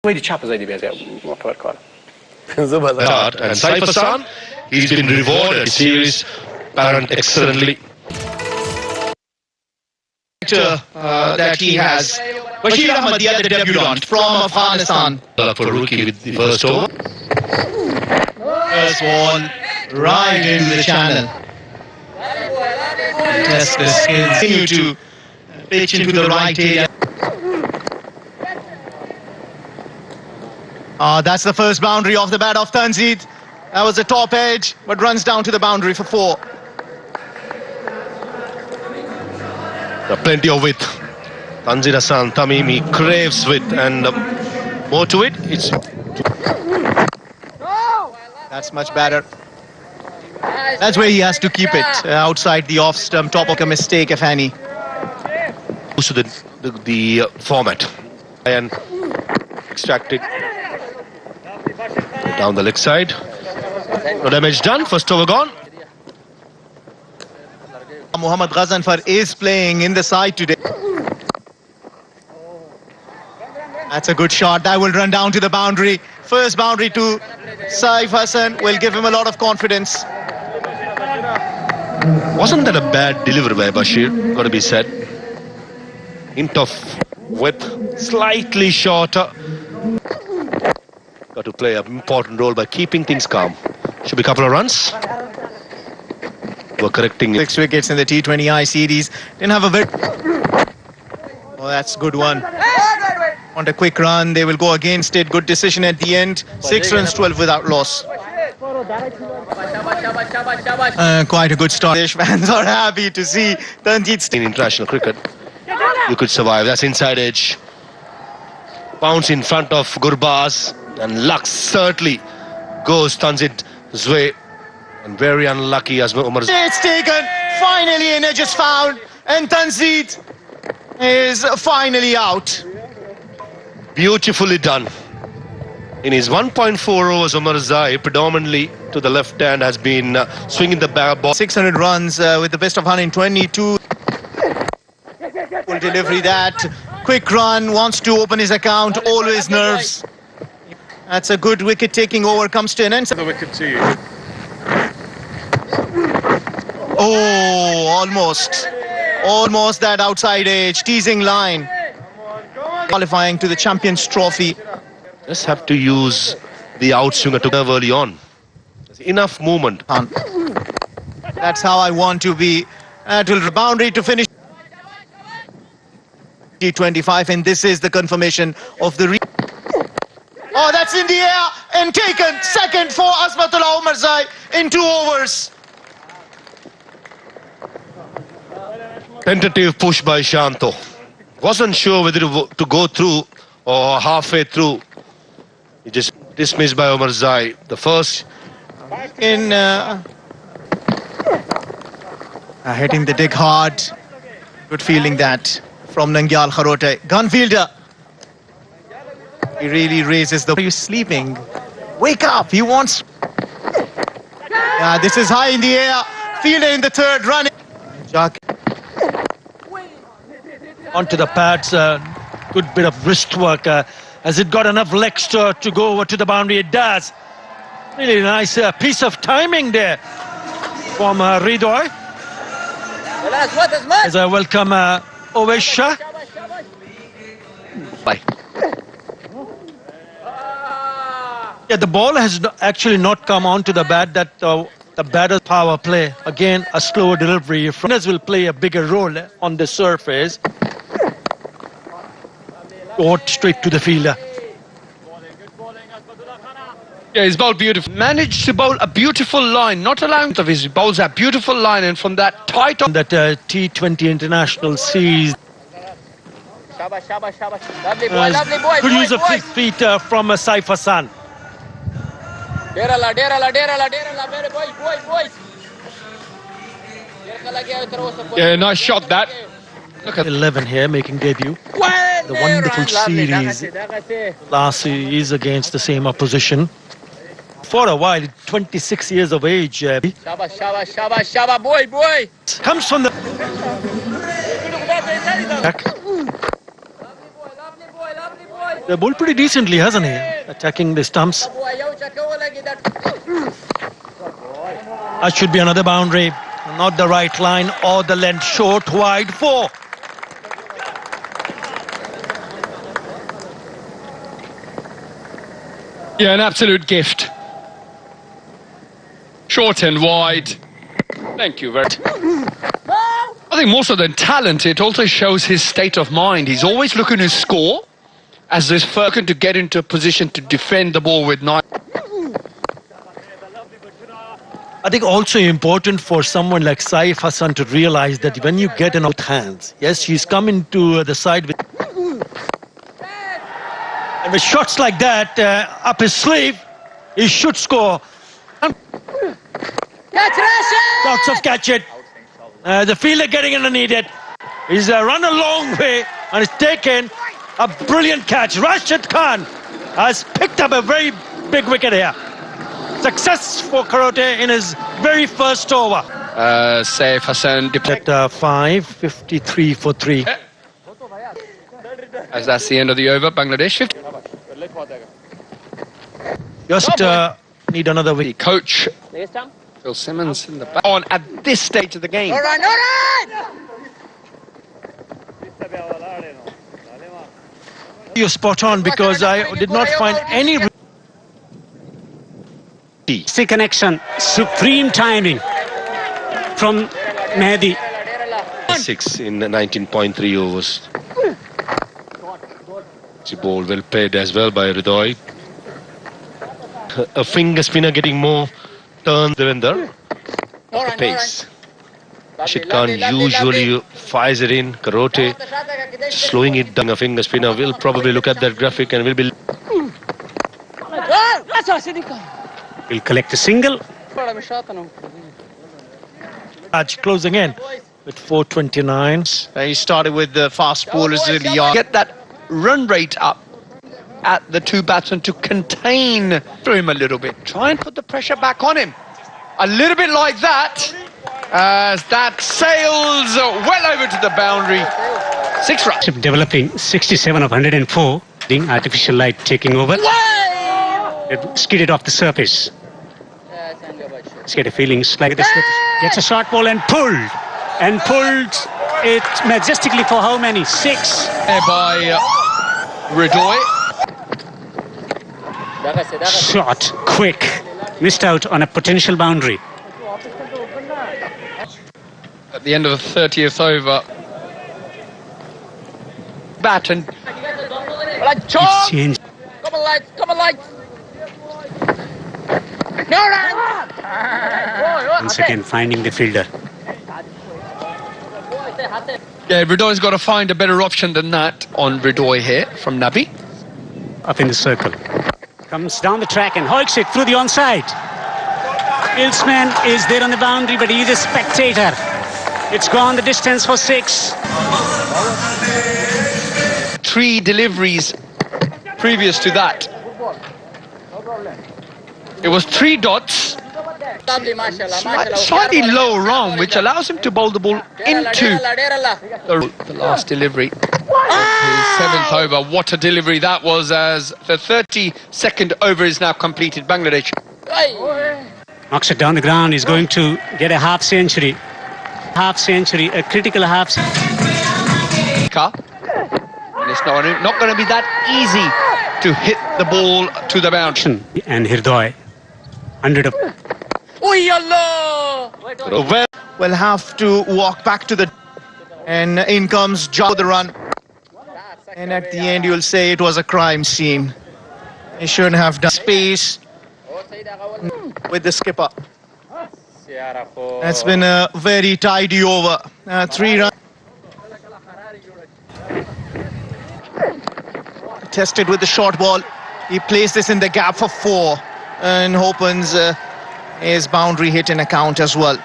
ويدي تشابه زي دي بيزي موفر كار. And Saifasan, he's been rewarded series parent excellently. That he has. Bashir Ahmad, the other debutant from Afghanistan. For rookie with the first over. First ball right into the channel. Test the skills. Continue to pitch into the right area. That's the first boundary off the bat of Tanzid. That was the top edge, but runs down to the boundary for 4. Plenty of width. Tanzir Hassan Tamimi craves width, and more to it, it's... That's much better. That's where he has to keep it, outside the off stump, top of a mistake, if any. To the format. And extract it down the leg side. No damage done, first over gone. Muhammad Ghazanfar is playing in the side today. That's a good shot. That will run down to the boundary. First boundary to Saif Hassan will give him a lot of confidence. Wasn't that a bad delivery by Bashir, got to be said. Hint of width, slightly shorter. Got to play an important role by keeping things calm. Should be a couple of runs. We're correcting it. 6 wickets in the T20I series. Didn't have a very... Oh, that's a good one. Want a quick run. They will go against it. Good decision at the end. 6 runs, 12 without loss. Quite a good start. British fans are happy to see Tanjit. In international cricket, you could survive. That's inside edge. Bounce in front of Gurbaz. And luck certainly goes Tanzid's way. And very unlucky as Umar. It's taken. Finally an edge is found. And Tanzid is finally out. Beautifully done. In his 1.4 overs, Umar Zai, predominantly to the left hand, has been swinging the ball. 600 runs with the best of 122. Full delivery that. Quick run, wants to open his account, always nerves. That's a good wicket taking over, comes to an end. The wicket to you. Oh, almost. Almost that outside edge, teasing line. Qualifying to the Champions Trophy. Just have to use the outswinger to serve early on. There's enough movement. That's how I want to be. To the boundary to finish T25, and this is the confirmation of the... Oh, that's in the air and taken. Second for Asmatullah Umarzai in 2 overs. Tentative push by Shanto. Wasn't sure whether to go through or halfway through. He just dismissed by Umarzai. The first in hitting the dig hard. Good feeling that from Nangyal Kharote. Gunfielder. He really raises the... Are you sleeping? Wake up! He wants... this is high in the air. Fielder in the third, running. Jack. Onto the pads, good bit of wrist work. Has it got enough legs to go over to the boundary? It does. Really nice piece of timing there from Ridoy. As I welcome Ovesh Shah. Bye. Yeah, the ball has actually not come onto the bat. That the batter's power play. Again, a slower delivery. Runners will play a bigger role on the surface. Or straight to the fielder. Yeah, he's bowled beautiful. Managed to bowl a beautiful line, not allowing of his bowls a beautiful line, and from that tight on that T20 international series. Could use a quick feet from Saif Hassan. Yeah, nice shot that. Look at 11 here making debut. The wonderful series last series against the same opposition. For a while, 26 years of age. Comes from the... The ball pretty decently, hasn't he? Attacking the stumps. That should be another boundary. Not the right line or the length. Short, wide, 4. Yeah, an absolute gift. Short and wide. Thank you very much. I think more so than talent, it also shows his state of mind. He's always looking to score as this Furkan to get into a position to defend the ball with 9. I think also important for someone like Saif Hassan to realize that when you get in out hands, yes, he's coming to the side with... And with shots like that up his sleeve, he should score. Lots of catch it. The fielder getting underneath it. He's run a long way and has taken a brilliant catch. Rashid Khan has picked up a very big wicket here. Success for Karote in his very first over. Saif Hassan At 5, 53 for 3. as that's the end of the over. Bangladesh 50. Just need another The wicket. coach Phil Simmons in the back on at this stage of the game. You're spot on because I did not find any... See connection, supreme timing from Mehdi. 6 in 19.3 overs. The ball well played as well by Hridoy. A finger spinner getting more turn Devinder. The pace. Rashid Khan usually fires it in. Karote slowing it down. A finger spinner will probably look at that graphic and will be... Will collect a single. Match closing in with 4:29. He started with the fast bowlers really young. Get that run rate up at the two batsmen to contain him a little bit. Try and put the pressure back on him. A little bit like that. As that sails well over to the boundary. 6 runs. Developing 67 of 104. The artificial light taking over. It skidded off the surface. Let's get a feeling like this. Gets a short ball and pulled. And pulled it majestically for how many? 6. By Hridoy. Shot, quick. Missed out on a potential boundary. At the end of the 30th over. Bat and It's changed. Once again finding the fielder. yeah, Hridoy's got to find a better option than that on Hridoy here from Nabi. Up in the circle. Comes down the track and hoiks it through the onside. Ilsman is there on the boundary, but he's a spectator. It's gone the distance for 6. 3 deliveries previous to that. It was 3 dots. Slightly low round, which allows him to bowl the ball into the last delivery. His 7th over. What a delivery that was, as the 32nd over is now completed. Bangladesh. Knocks it down the ground. He's going to get a half century. Half century, a critical half century. And it's not going to be that easy to hit the ball to the boundary. And Hridoy, 100 of... Will have to walk back to the... And in comes Joe the run. And at the end you'll say it was a crime scene. He shouldn't have done space with the skipper. It's been a very tidy over. 3 runs. Tested with the short ball. He plays this in the gap for 4 and opens his boundary hit in account as well.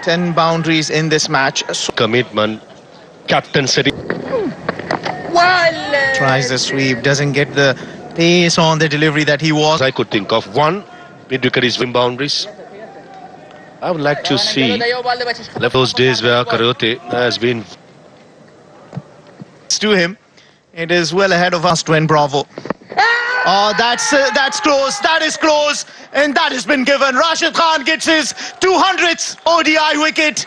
10 boundaries in this match. Commitment. Captain setting. Tries the sweep, doesn't get the pace on the delivery that he was. I could think of. 1, mid-wicket is win boundaries. I would like to see those days where Karote has been... To him, It is well ahead of us to win Bravo. Oh, that's close. That is close. And that has been given. Rashid Khan gets his 200th ODI wicket.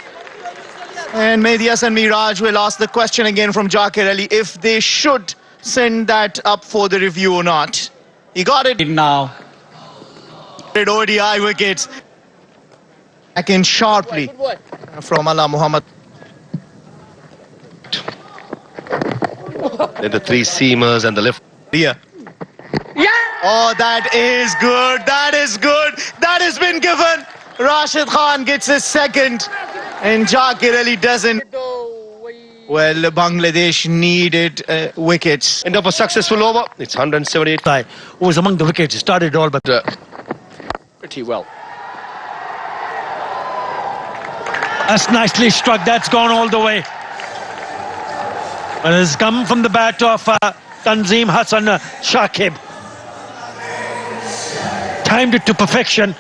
And Mehdi Hasan Miraj will ask the question again from Jakir Ali if they should send that up for the review or not. He got it now. ODI wickets. Back in sharply from Allah Muhammad. Then the three seamers and the left. Yeah. Oh, that is good. That is good. That has been given. Rashid Khan gets his second. And Jakir Ali doesn't. Well, Bangladesh needed wickets. End of a successful over. It's 178. Guy who was among the wickets. He started it all, but Pretty well. that's nicely struck. That's gone all the way. But it's come from the bat of Tanzim Hassan Shakib. Timed it to perfection.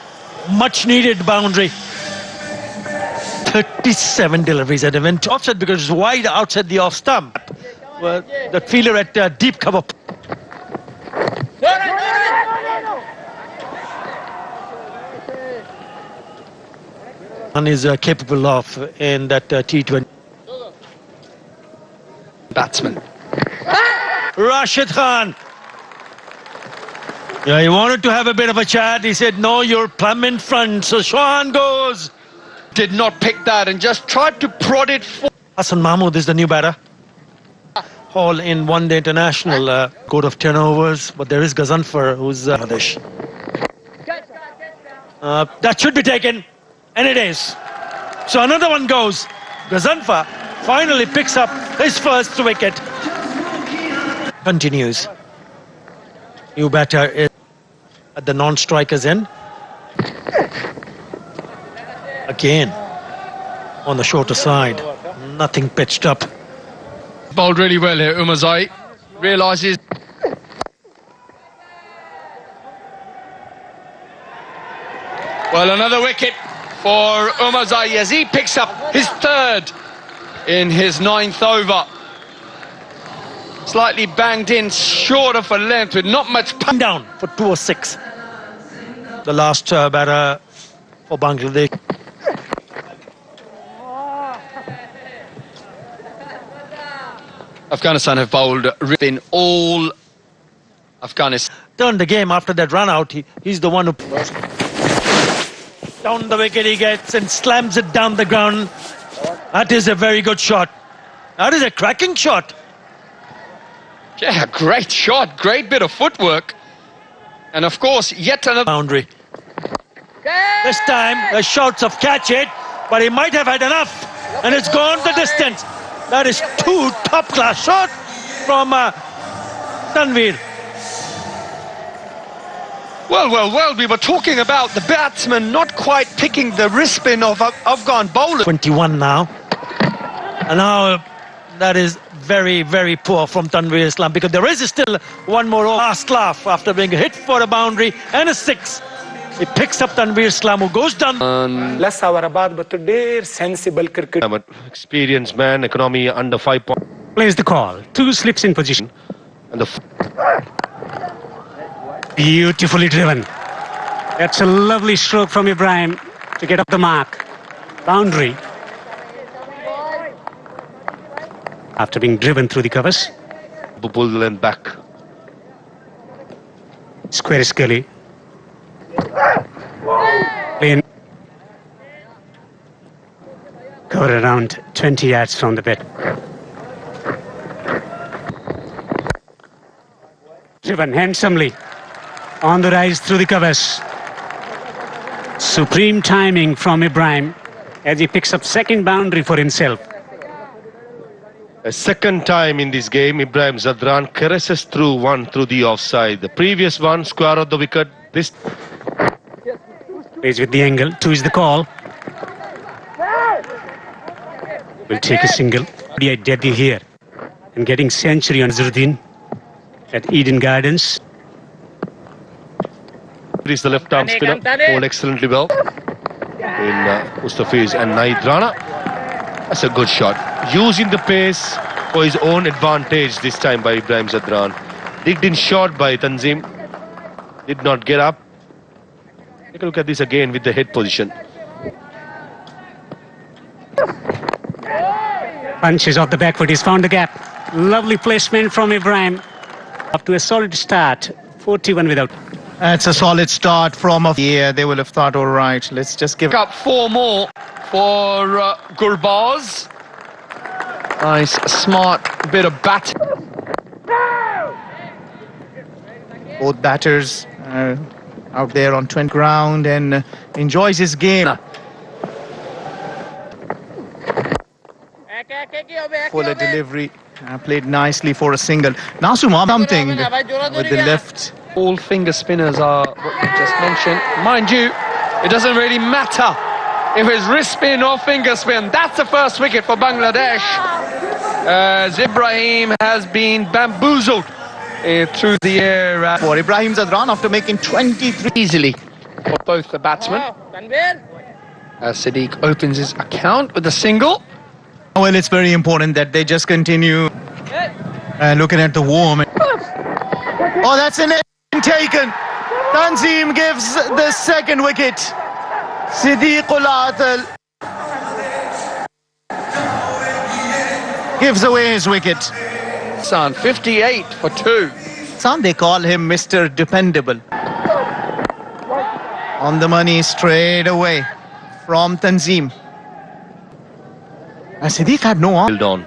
Much needed boundary. 37 deliveries at event. Offset because it's wide outside the off stump. Well, the fielder at deep cover. And is capable of in that T20. Batsman. Rashid Khan. Yeah, he wanted to have a bit of a chat. He said, no, you're plumb in front. So Shahan goes. Did not pick that and just tried to prod it forward. Hassan Mahmood is the new batter. Hall in one-day international. Code of 10 overs. But there is Ghazanfar, who's Bangladesh. That should be taken. And it is. So another one goes. Ghazanfar finally picks up his first wicket. Continues. New batter is at the non-strikers end. Again on the shorter side. Nothing pitched up. Bowled really well here. Umazai realises. Well, another wicket for Umazai as he picks up his third in his 9th over. Slightly banged in short of a length with not much punch. Down for 206. The last batter for Bangladesh. Afghanistan have bowled in all Afghanistan. Turned the game after that run out. He's the one who down the wicket he gets and slams it down the ground. That is a very good shot. That is a cracking shot. Yeah, great shot, great bit of footwork. And of course, yet another boundary. This time, the shouts of catch it, but he might have had enough. And it's gone the distance. That is two top-class shots from Tanveer. Well, we were talking about the batsman not quite picking the wrist spin of Afghan bowlers. 21 now. And now that is very, very poor from Tanveer Islam because there is still one more last laugh after being hit for a boundary and a 6. He picks up Tanveer Islam who goes down. Less hour बाद but today sensible cricket. I'm an experienced man, economy under 5 points. Plays the call. 2 slips in position. And the Beautifully driven. That's a lovely stroke from Ibrahim to get up the mark. Boundary. After being driven through the covers. pull the length back. Square Scully. Playing. Cover around 20 yards from the bed. Driven handsomely. On the rise through the covers. Supreme timing from Ibrahim as he picks up second boundary for himself. A second time in this game, Ibrahim Zadran caresses through one through the offside. The previous one, square of the wicket. This Plays with the angle. 2 is the call. Will take a single. Debut here. And getting century on Zurdin at Eden Gardens. is the left arm spinner. Bowled excellently well in Mustafiz and Naid Rana. That's a good shot. Using the pace for his own advantage this time by Ibrahim Zadran. Digged in short by Tanzim. Did not get up. Take a look at this again with the head position. Punches off the back foot. He's found the gap. Lovely placement from Ibrahim. Up to a solid start. 41 without. That's a solid start from a... Yeah, they will have thought, all right, let's just give... Up 4 more for Gurbaz. Nice, smart bit of bat. Both batters out there on 20 ground and enjoys his game. Fuller delivery, played nicely for a single. Nasu something with the left. All finger spinners are what you just mentioned. Mind you, it doesn't really matter if it's wrist spin or finger spin. That's the first wicket for Bangladesh, as Ibrahim has been bamboozled through the air. For Ibrahim Zadran after making 23 Easily for both the batsmen. As Siddiq opens his account with a single. Well, it's very important that they just continue looking at the warm. Oh, that's an taken. Tanzim gives the second wicket. Siddiqul Atal gives away his wicket. Son, 58 for 2. Some they call him Mr. Dependable. On the money straight away from Tanzim. Siddiq had no arm. On.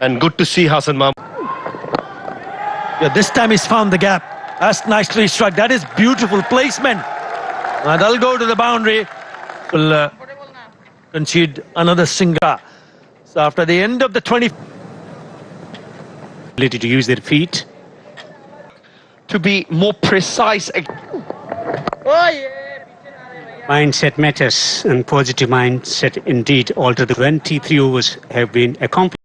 And good to see Hassan Mahmood. Yeah, this time he's found the gap. That's nicely struck. That is beautiful placement. That'll go to the boundary. Will concede another single. So after the end of the 20... Ability to use their feet. To be more precise. Mindset matters, and positive mindset indeed alter the 23 overs have been accomplished.